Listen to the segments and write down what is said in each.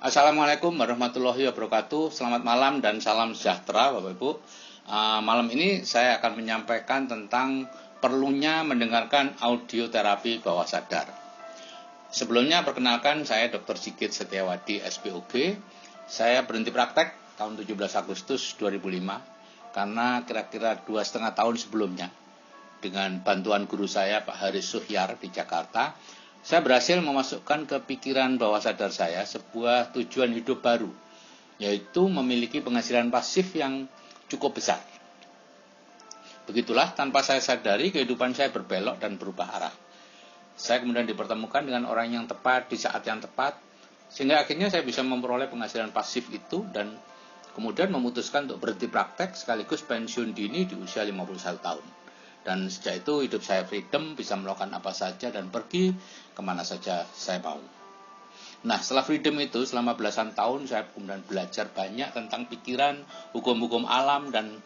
Assalamualaikum warahmatullahi wabarakatuh. Selamat malam dan salam sejahtera Bapak Ibu. Malam ini saya akan menyampaikan tentang perlunya mendengarkan audio terapi bawah sadar. Sebelumnya perkenalkan, saya Dr. Sigit Setiawadi, SPOG. Saya berhenti praktek tahun 17 Agustus 2005 karena kira-kira 2,5 tahun sebelumnya, dengan bantuan guru saya Pak Haris Suhyar di Jakarta, saya berhasil memasukkan ke pikiran bawah sadar saya sebuah tujuan hidup baru, yaitu memiliki penghasilan pasif yang cukup besar. Begitulah, tanpa saya sadari, kehidupan saya berbelok dan berubah arah. Saya kemudian dipertemukan dengan orang yang tepat di saat yang tepat, sehingga akhirnya saya bisa memperoleh penghasilan pasif itu dan kemudian memutuskan untuk berhenti praktek sekaligus pensiun dini di usia 51 tahun. Dan sejak itu hidup saya freedom, bisa melakukan apa saja dan pergi kemana saja saya mau. Nah, setelah freedom itu, selama belasan tahun saya kemudian belajar banyak tentang pikiran, hukum-hukum alam, dan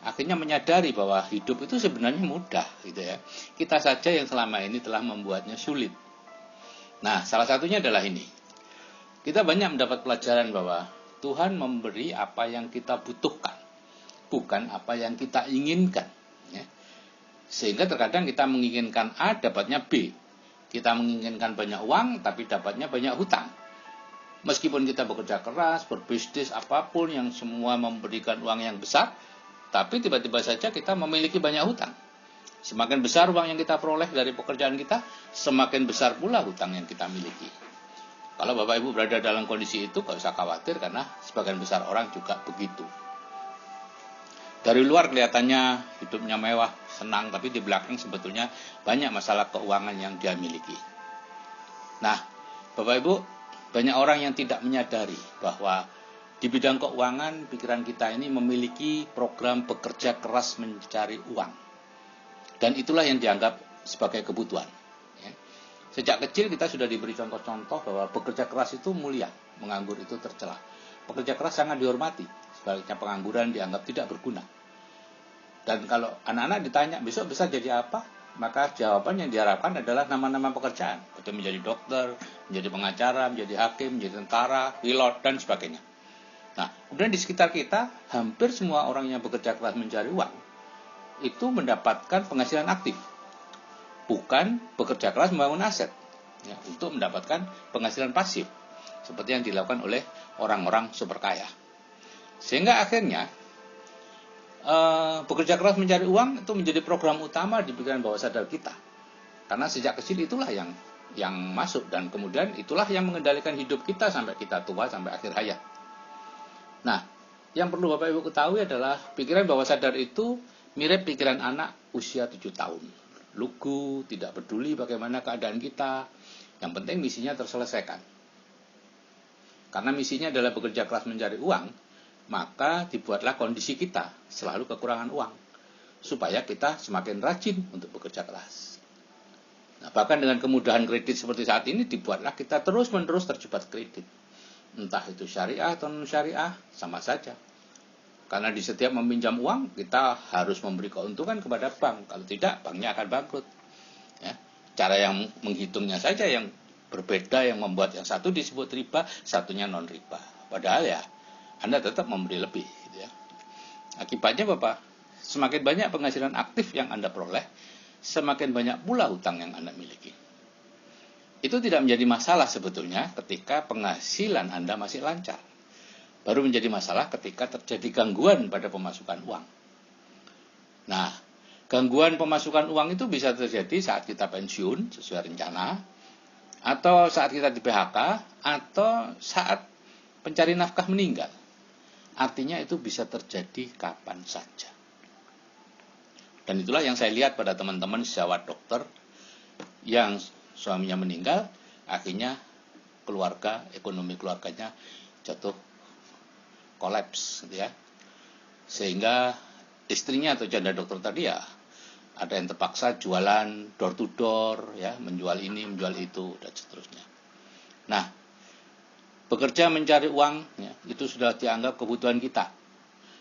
akhirnya menyadari bahwa hidup itu sebenarnya mudah, gitu ya. Kita saja yang selama ini telah membuatnya sulit. Nah, salah satunya adalah ini. Kita banyak mendapat pelajaran bahwa Tuhan memberi apa yang kita butuhkan, bukan apa yang kita inginkan. Ya. Sehingga terkadang kita menginginkan A, dapatnya B. Kita menginginkan banyak uang, tapi dapatnya banyak hutang. Meskipun kita bekerja keras, berbisnis, apapun yang semua memberikan uang yang besar, tapi tiba-tiba saja kita memiliki banyak hutang. Semakin besar uang yang kita peroleh dari pekerjaan kita, semakin besar pula hutang yang kita miliki. Kalau Bapak Ibu berada dalam kondisi itu, gak usah khawatir, karena sebagian besar orang juga begitu. Dari luar kelihatannya hidupnya mewah, senang, tapi di belakang sebetulnya banyak masalah keuangan yang dia miliki. Nah, Bapak Ibu, banyak orang yang tidak menyadari bahwa di bidang keuangan, pikiran kita ini memiliki program bekerja keras mencari uang. Dan itulah yang dianggap sebagai kebutuhan. Ya. Sejak kecil kita sudah diberi contoh-contoh bahwa bekerja keras itu mulia, menganggur itu tercela. Pekerja keras sangat dihormati, sebaliknya pengangguran dianggap tidak berguna. Dan kalau anak-anak ditanya besok bisa jadi apa, maka jawaban yang diharapkan adalah nama-nama pekerjaan. Itu menjadi dokter, menjadi pengacara, menjadi hakim, menjadi tentara, pilot, dan sebagainya. Nah, kemudian di sekitar kita, hampir semua orang yang bekerja keras mencari uang, itu mendapatkan penghasilan aktif. Bukan bekerja keras membangun aset, ya, untuk mendapatkan penghasilan pasif. Seperti yang dilakukan oleh orang-orang super kaya. Sehingga akhirnya, bekerja keras mencari uang itu menjadi program utama di pikiran bawah sadar kita. Karena sejak kecil itulah yang masuk, dan kemudian itulah yang mengendalikan hidup kita sampai kita tua, sampai akhir hayat. Nah, yang perlu Bapak Ibu ketahui adalah pikiran bawah sadar itu mirip pikiran anak usia 7 tahun. Lugu, tidak peduli bagaimana keadaan kita, yang penting misinya terselesaikan. Karena misinya adalah bekerja keras mencari uang, maka dibuatlah kondisi kita selalu kekurangan uang, supaya kita semakin rajin untuk bekerja keras. Nah, bahkan dengan kemudahan kredit seperti saat ini, dibuatlah kita terus-menerus terjebak kredit. Entah itu syariah atau non-syariah, sama saja. Karena di setiap meminjam uang, kita harus memberi keuntungan kepada bank. Kalau tidak, banknya akan bangkrut. Ya. Cara yang menghitungnya saja yang berbeda, yang membuat yang satu disebut riba, satunya non-riba. Padahal ya, Anda tetap memberi lebih. Gitu ya. Akibatnya Bapak, semakin banyak penghasilan aktif yang Anda peroleh, semakin banyak pula hutang yang Anda miliki. Itu tidak menjadi masalah sebetulnya ketika penghasilan Anda masih lancar. Baru menjadi masalah ketika terjadi gangguan pada pemasukan uang. Nah, gangguan pemasukan uang itu bisa terjadi saat kita pensiun sesuai rencana, atau saat kita di PHK, atau saat pencari nafkah meninggal. Artinya itu bisa terjadi kapan saja. Dan itulah yang saya lihat pada teman-teman sejawat dokter yang suaminya meninggal, akhirnya ekonomi keluarganya jatuh kolaps, gitu ya. Sehingga istrinya atau janda dokter tadi ya, ada yang terpaksa jualan door to door, ya, menjual ini, menjual itu, dan seterusnya. Nah, bekerja mencari uang, ya, itu sudah dianggap kebutuhan kita.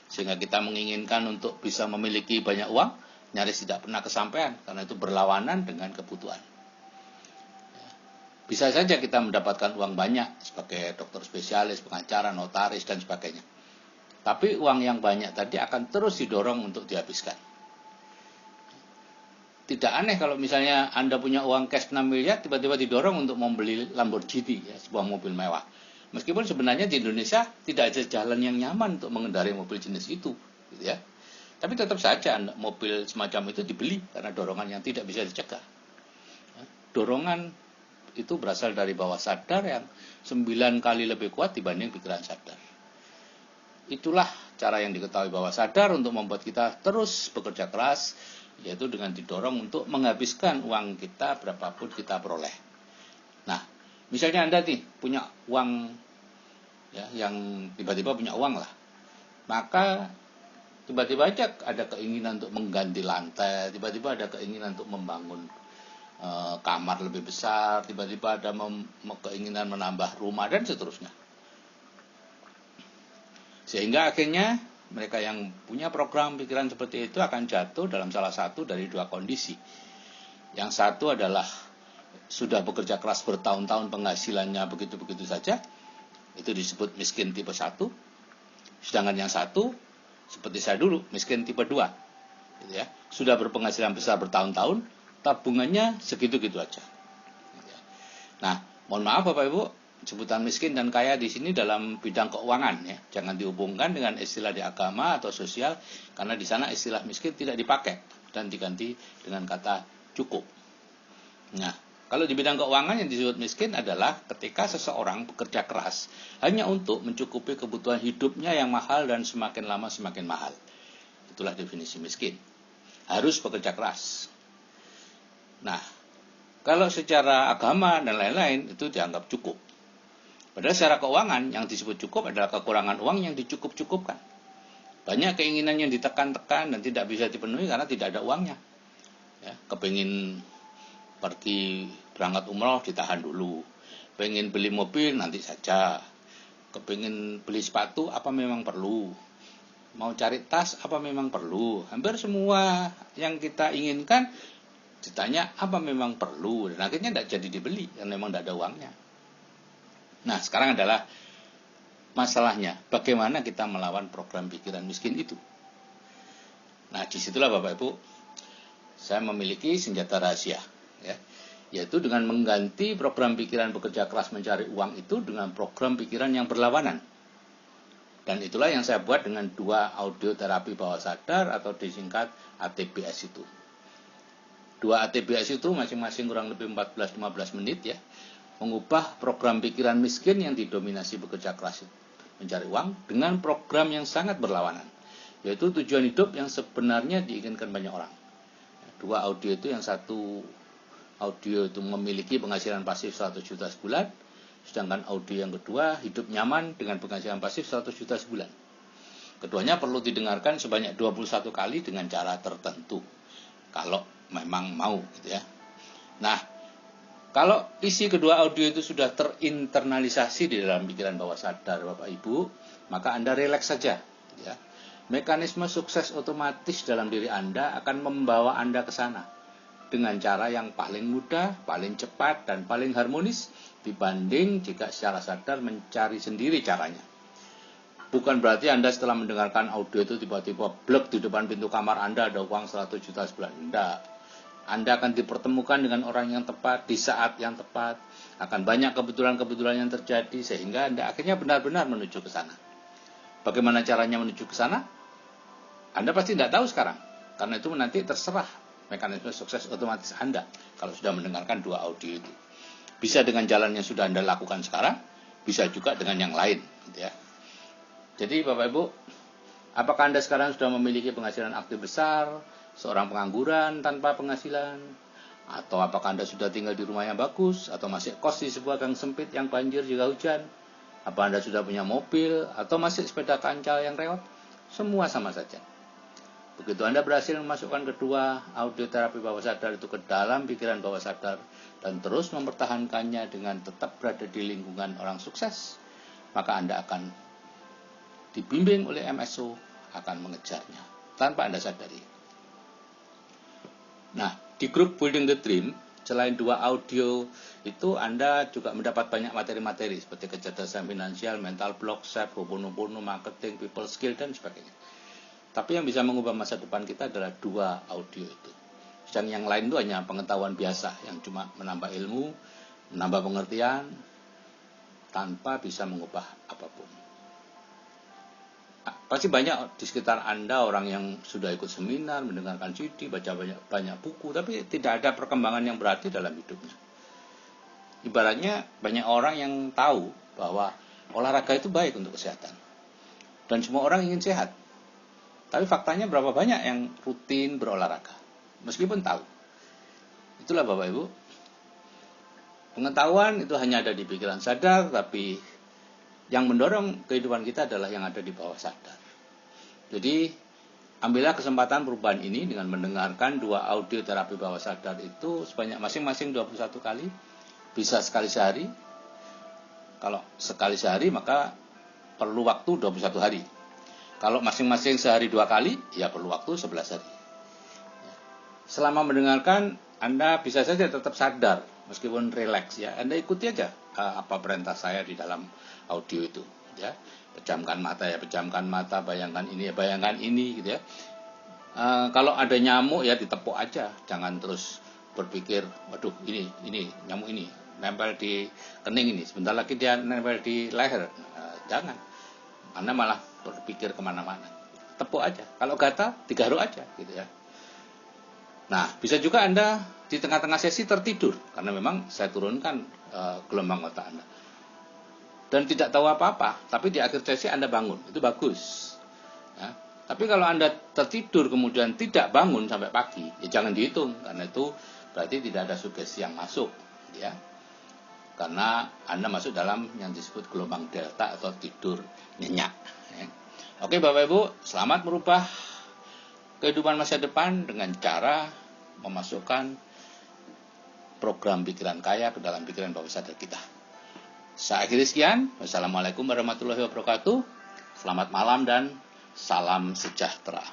Sehingga kita menginginkan untuk bisa memiliki banyak uang, nyaris tidak pernah kesampaian, karena itu berlawanan dengan kebutuhan. Ya. Bisa saja kita mendapatkan uang banyak sebagai dokter spesialis, pengacara, notaris, dan sebagainya. Tapi uang yang banyak tadi akan terus didorong untuk dihabiskan. Tidak aneh kalau misalnya Anda punya uang cash 6 miliar, tiba-tiba didorong untuk membeli Lamborghini, ya, sebuah mobil mewah. Meskipun sebenarnya di Indonesia tidak ada jalan yang nyaman untuk mengendarai mobil jenis itu, gitu ya. Tapi tetap saja mobil semacam itu dibeli karena dorongan yang tidak bisa dicegah. Dorongan itu berasal dari bawah sadar yang 9 kali lebih kuat dibanding pikiran sadar. Itulah cara yang diketahui bawah sadar untuk membuat kita terus bekerja keras, yaitu dengan didorong untuk menghabiskan uang kita berapapun kita peroleh. Nah, misalnya Anda nih punya uang, ya, yang tiba-tiba punya uang lah, maka tiba-tiba aja ada keinginan untuk mengganti lantai, tiba-tiba ada keinginan untuk membangun kamar lebih besar, tiba-tiba ada keinginan menambah rumah, dan seterusnya. Sehingga akhirnya mereka yang punya program pikiran seperti itu akan jatuh dalam salah satu dari dua kondisi. Yang satu adalah sudah bekerja keras bertahun-tahun, penghasilannya begitu-begitu saja, itu disebut miskin tipe 1. Sedangkan yang satu, seperti saya dulu, miskin tipe 2. Gitu ya. Sudah berpenghasilan besar bertahun-tahun, tabungannya segitu-gitu aja. Nah, mohon maaf Bapak Ibu, sebutan miskin dan kaya di sini dalam bidang keuangan, ya. Jangan dihubungkan dengan istilah di agama atau sosial, karena di sana istilah miskin tidak dipakai dan diganti dengan kata cukup. Nah, kalau di bidang keuangan yang disebut miskin adalah ketika seseorang bekerja keras hanya untuk mencukupi kebutuhan hidupnya yang mahal dan semakin lama semakin mahal. Itulah definisi miskin. Harus bekerja keras. Nah, kalau secara agama dan lain-lain itu dianggap cukup. Padahal secara keuangan yang disebut cukup adalah kekurangan uang yang dicukup-cukupkan. Banyak keinginan yang ditekan-tekan dan tidak bisa dipenuhi karena tidak ada uangnya. Ya, kepingin pergi berangkat umroh ditahan dulu. Pengen beli mobil nanti saja. Kepingin beli sepatu apa memang perlu. Mau cari tas apa memang perlu. Hampir semua yang kita inginkan ditanya apa memang perlu. Dan akhirnya tidak jadi dibeli karena memang tidak ada uangnya. Nah, sekarang adalah masalahnya, bagaimana kita melawan program pikiran miskin itu. Nah, disitulah Bapak Ibu, saya memiliki senjata rahasia, ya, yaitu dengan mengganti program pikiran bekerja keras mencari uang itu dengan program pikiran yang berlawanan. Dan itulah yang saya buat dengan 2 audio terapi bawah sadar atau disingkat ATBS itu. 2 ATBS itu masing-masing kurang lebih 14-15 menit, ya, mengubah program pikiran miskin yang didominasi bekerja keras mencari uang dengan program yang sangat berlawanan, yaitu tujuan hidup yang sebenarnya diinginkan banyak orang. 2 audio itu, yang satu audio itu memiliki penghasilan pasif 100 juta sebulan, sedangkan audio yang kedua hidup nyaman dengan penghasilan pasif 100 juta sebulan. Keduanya perlu didengarkan sebanyak 21 kali dengan cara tertentu, kalau memang mau, gitu ya. Nah, kalau isi kedua audio itu sudah terinternalisasi di dalam pikiran bawah sadar Bapak Ibu, maka Anda rileks saja, ya. Mekanisme sukses otomatis dalam diri Anda akan membawa Anda ke sana dengan cara yang paling mudah, paling cepat, dan paling harmonis dibanding jika secara sadar mencari sendiri caranya. Bukan berarti Anda setelah mendengarkan audio itu tiba-tiba blek di depan pintu kamar Anda ada uang 100 juta sebulan. Tidak. Anda akan dipertemukan dengan orang yang tepat di saat yang tepat. Akan banyak kebetulan-kebetulan yang terjadi sehingga Anda akhirnya benar-benar menuju ke sana. Bagaimana caranya menuju ke sana? Anda pasti tidak tahu sekarang. Karena itu nanti terserah mekanisme sukses otomatis Anda kalau sudah mendengarkan 2 audio itu. Bisa dengan jalan yang sudah Anda lakukan sekarang, bisa juga dengan yang lain, gitu ya. Jadi Bapak Ibu, apakah Anda sekarang sudah memiliki penghasilan aktif besar, seorang pengangguran tanpa penghasilan, atau apakah Anda sudah tinggal di rumah yang bagus, atau masih kos di sebuah gang sempit yang banjir jika hujan? Apa Anda sudah punya mobil, atau masih sepeda kancil yang rewot? Semua sama saja. Begitu Anda berhasil memasukkan kedua audio terapi bawah sadar itu ke dalam pikiran bawah sadar dan terus mempertahankannya dengan tetap berada di lingkungan orang sukses, maka Anda akan dibimbing oleh MSO akan mengejarnya tanpa Anda sadari. Nah, di grup Building the Dream, selain 2 audio itu Anda juga mendapat banyak materi-materi seperti kecerdasan finansial, mental block, self, Ho'oponopono, marketing, people skill, dan sebagainya. Tapi yang bisa mengubah masa depan kita adalah 2 audio itu. Dan yang lain itu hanya pengetahuan biasa yang cuma menambah ilmu, menambah pengertian, tanpa bisa mengubah apapun. Pasti banyak di sekitar Anda orang yang sudah ikut seminar, mendengarkan CD, baca banyak buku, tapi tidak ada perkembangan yang berarti dalam hidupnya. Ibaratnya banyak orang yang tahu bahwa olahraga itu baik untuk kesehatan. Dan semua orang ingin sehat. Tapi faktanya berapa banyak yang rutin berolahraga, meskipun tahu. Itulah Bapak Ibu. Pengetahuan itu hanya ada di pikiran sadar, tapi yang mendorong kehidupan kita adalah yang ada di bawah sadar. Jadi, ambillah kesempatan perubahan ini dengan mendengarkan 2 audio terapi bawah sadar itu sebanyak masing-masing 21 kali. Bisa sekali sehari. Kalau sekali sehari maka perlu waktu 21 hari. Kalau masing-masing sehari 2 kali, ya perlu waktu 11 hari. Selama mendengarkan, Anda bisa saja tetap sadar, meskipun rileks ya. Anda ikuti aja apa perintah saya di dalam audio itu, ya. Pejamkan mata ya, pejamkan mata, bayangkan ini ya, bayangkan ini, gitu ya. Kalau ada nyamuk ya ditepuk aja, jangan terus berpikir, waduh ini nyamuk ini nempel di kening ini, sebentar lagi dia nempel di leher. Jangan, Anda malah berpikir kemana-mana. Tepuk aja, kalau gatal digaruk aja, gitu ya. Nah, bisa juga Anda di tengah-tengah sesi tertidur, karena memang saya turunkan gelombang otak Anda. Dan tidak tahu apa-apa, tapi di akhir sesi Anda bangun, itu bagus. Ya. Tapi kalau Anda tertidur kemudian tidak bangun sampai pagi, ya jangan dihitung, karena itu berarti tidak ada sugesti yang masuk. Ya. Karena Anda masuk dalam yang disebut gelombang delta atau tidur nyenyak. Ya. Oke Bapak Ibu, selamat merubah kehidupan masa depan dengan cara memasukkan program pikiran kaya ke dalam pikiran bawah sadar kita. Saya akhiri sekian. Wassalamualaikum warahmatullahi wabarakatuh. Selamat malam dan salam sejahtera.